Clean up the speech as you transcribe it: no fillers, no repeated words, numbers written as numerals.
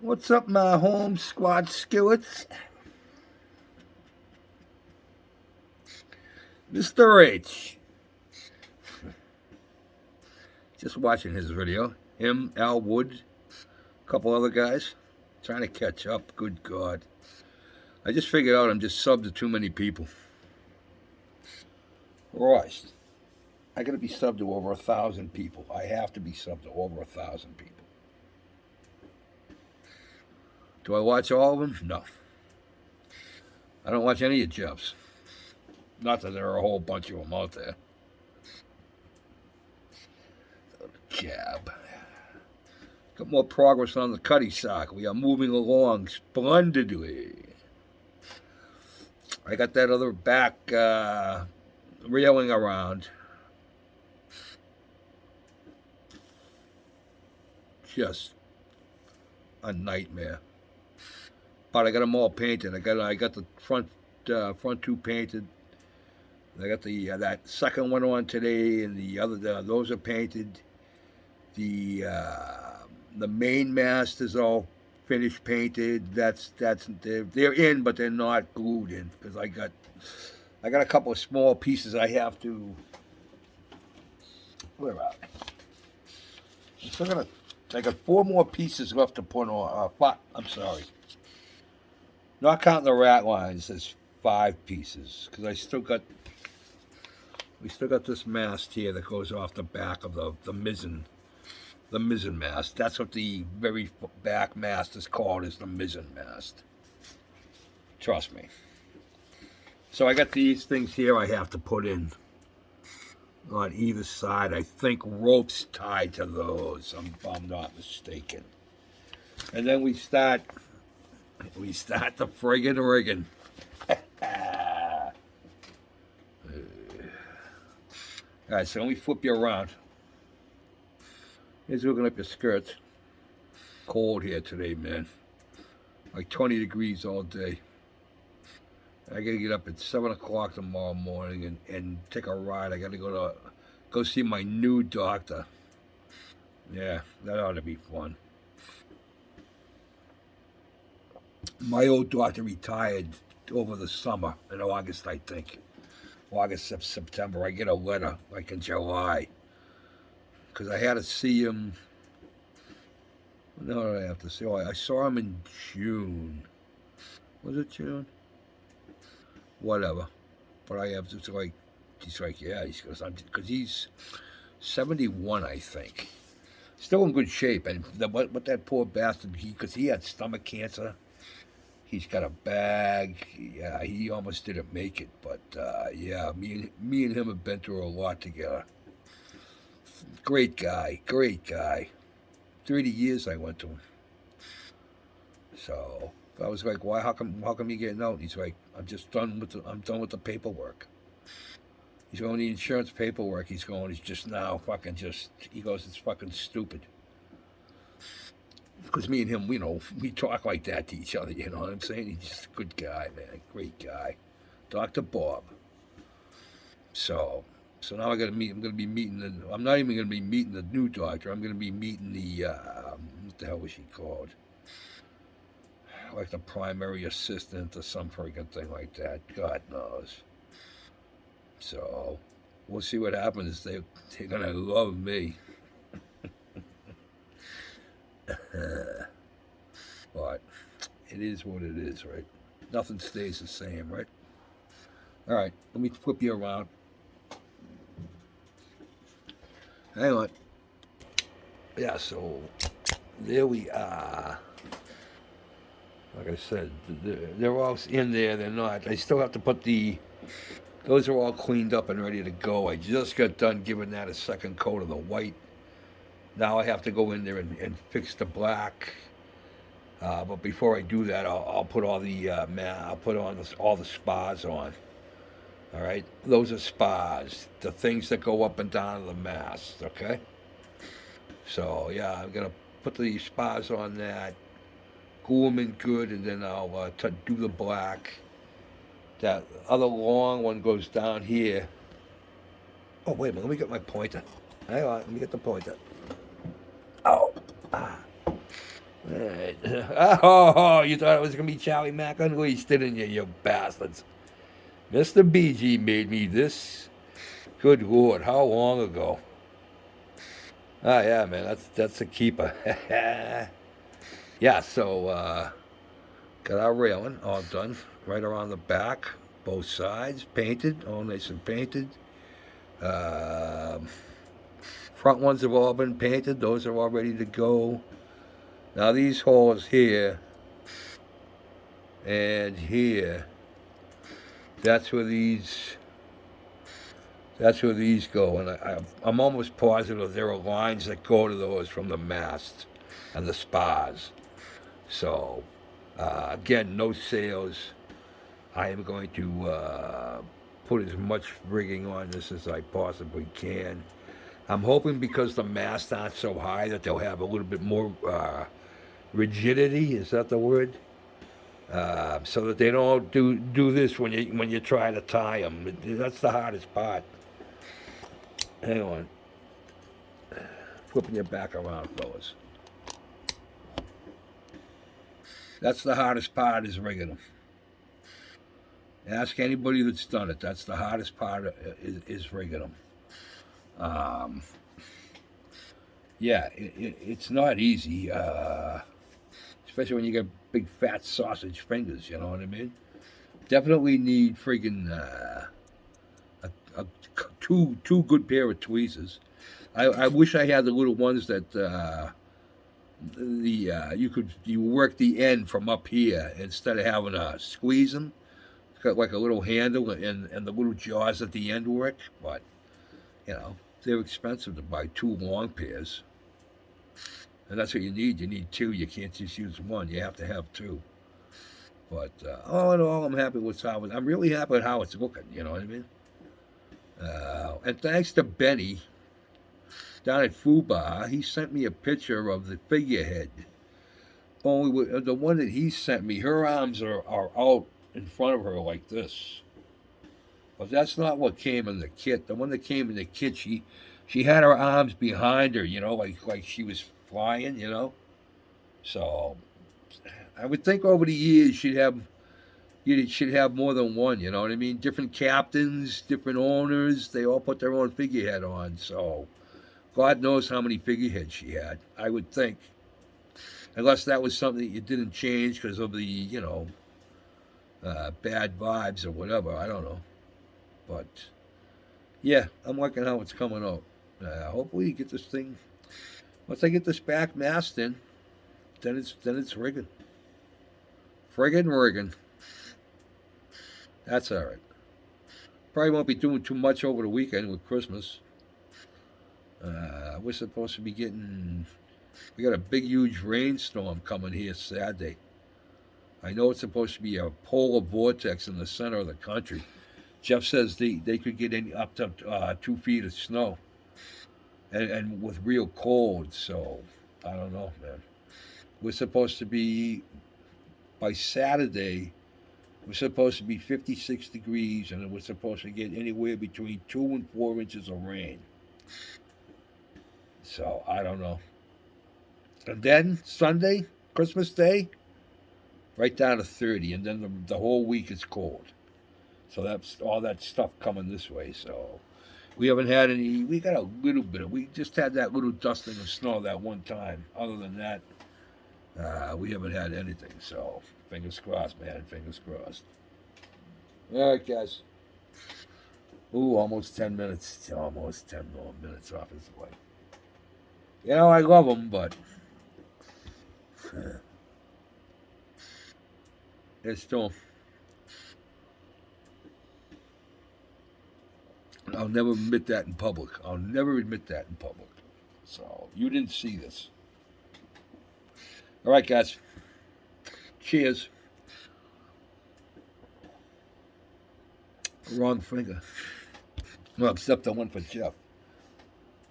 What's up, my home squad skillets? Mr. H. Just watching his video. Him, Al Wood, a couple other guys. Trying to catch up. Good God. I just figured out I'm just subbed to too many people. Christ. I gotta be subbed to over 1,000 people. I have to be subbed to over 1,000 people. Do I watch all of them? No. I don't watch any of Jeff's. Not that there are a whole bunch of them out there. Jab. Got more progress on the Cutty Sark. We are moving along splendidly. I got that other back reeling around. Just a nightmare. But I got them all painted. I got the front two painted. I got the that second one on today, and the other those are painted. The main mast is all finished painted. They're in, but they're not glued in because I got a couple of small pieces I have to. Where are they? I got 4 more pieces left to put on. I'm sorry. Not counting the rat lines, there's 5 pieces because we still got this mast here that goes off the back of the mizzen mast. That's what the very back mast is called, is the mizzen mast. Trust me. So I got these things here I have to put in on either side. I think ropes tied to those, if I'm not mistaken. And then we start the friggin' rigging. Alright, so let me flip you around. Here's looking up your skirts. Cold here today, man. Like 20 degrees all day. I gotta get up at 7 o'clock tomorrow morning and take a ride. I gotta go see my new doctor. Yeah, that ought to be fun. My old doctor retired over the summer in August, I think. August, September. I get a letter like in July. Because I had to see him. No, I have to see. I saw him in June. Was it June? Whatever. But I have to he's like, yeah, because he's 71, I think. Still in good shape. And what that poor bastard, because he had stomach cancer. He's got a bag. Yeah, he almost didn't make it. But, yeah, me and him have been through a lot together. Great guy. 30 years I went to him. So I was like, why? How come you getting out? And he's like, I'm done with the paperwork. He's going the insurance paperwork. He's just now fucking he goes, it's fucking stupid. Because me and him, we talk like that to each other, you know what I'm saying? He's just a good guy, man. Great guy. Dr. Bob. So now I'm going to be meeting I'm not even going to be meeting the new doctor. I'm going to be meeting the, what the hell was she called? Like the primary assistant or some freaking thing like that. God knows. So we'll see what happens. They're going to love me. But it is what it is, right? Nothing stays the same, right? All right, let me flip you around. Hang on. Yeah, so there we are. Like I said, they're all in there. They're not. I still have to put those are all cleaned up and ready to go. I just got done giving that a second coat of the white. Now I have to go in there and fix the black. But before I do that, I'll put all the I'll put on all the spas on. All right, those are spas, the things that go up and down the mast. Okay. So yeah, I'm gonna put the spas on that, glue them in good, and then I'll do the black. That other long one goes down here. Oh wait a minute, let me get my pointer. Hang on, let me get the pointer. Oh, all right. Oh, you thought it was going to be Charlie Mack? Unleashed it in you bastards. Mr. BG made me this. Good Lord, how long ago? Ah, yeah, man, that's a keeper. Yeah, so got our railing all done, right around the back, both sides, painted, all nice and painted. Um Front ones have all been painted; those are all ready to go. Now these holes here and here, that's where these that's where these go, and I'm almost positive there are lines that go to those from the mast and the spars. So, again, no sails. I am going to put as much rigging on this as I possibly can. I'm hoping because the masts aren't so high that they'll have a little bit more rigidity. Is that the word? So that they don't do this when you try to tie them. That's the hardest part. Hang on, flipping your back around, fellas. That's the hardest part is rigging them. Ask anybody that's done it. That's the hardest part is rigging them. Um, yeah, it's not easy, especially when you get big fat sausage fingers. You know what I mean? Definitely need friggin' a two good pair of tweezers. I wish I had the little ones that you work the end from up here instead of having to squeeze them. It's got like a little handle and the little jaws at the end work, but you know they're expensive to buy two long pairs, and that's what you need. You need two. You can't just use one. You have to have two. But all in all, I'm happy with how I'm really happy with how it's looking. You know what I mean? And thanks to Benny down at Fuba, he sent me a picture of the figurehead. Only the one that he sent me, her arms are out in front of her like this. But that's not what came in the kit. The one that came in the kit, she had her arms behind her, like she was flying, So I would think over the years you should have more than one. You know what I mean? Different captains, different owners, they all put their own figurehead on. So God knows how many figureheads she had. I would think, unless that was something that you didn't change because of the bad vibes or whatever. I don't know, but yeah, I'm liking how it's coming out. Hopefully, you get this thing. Once I get this back mast in, then it's rigging, friggin' rigging. That's all right. Probably won't be doing too much over the weekend with Christmas. We're supposed to be getting. We got a big, huge rainstorm coming here Saturday. I know it's supposed to be a polar vortex in the center of the country. Jeff says they could get up to 2 feet of snow, and with real cold. So I don't know, man. We're supposed to be by Saturday. We're supposed to be 56 degrees, and we're supposed to get anywhere between 2 and 4 inches of rain. So I don't know. And then Sunday, Christmas Day, right down to 30, and then the whole week is cold. So that's all that stuff coming this way. So we haven't had any. We got a little bit. We just had that little dusting of snow that one time. Other than that, we haven't had anything. So fingers crossed, man. Fingers crossed. All right, guys. Ooh, almost 10 minutes. Almost 10 more minutes off his way. I love them, but it's still. I'll never admit that in public. I'll never admit that in public. So you didn't see this. All right, guys. Cheers. Wrong finger. Well, except the one for Jeff.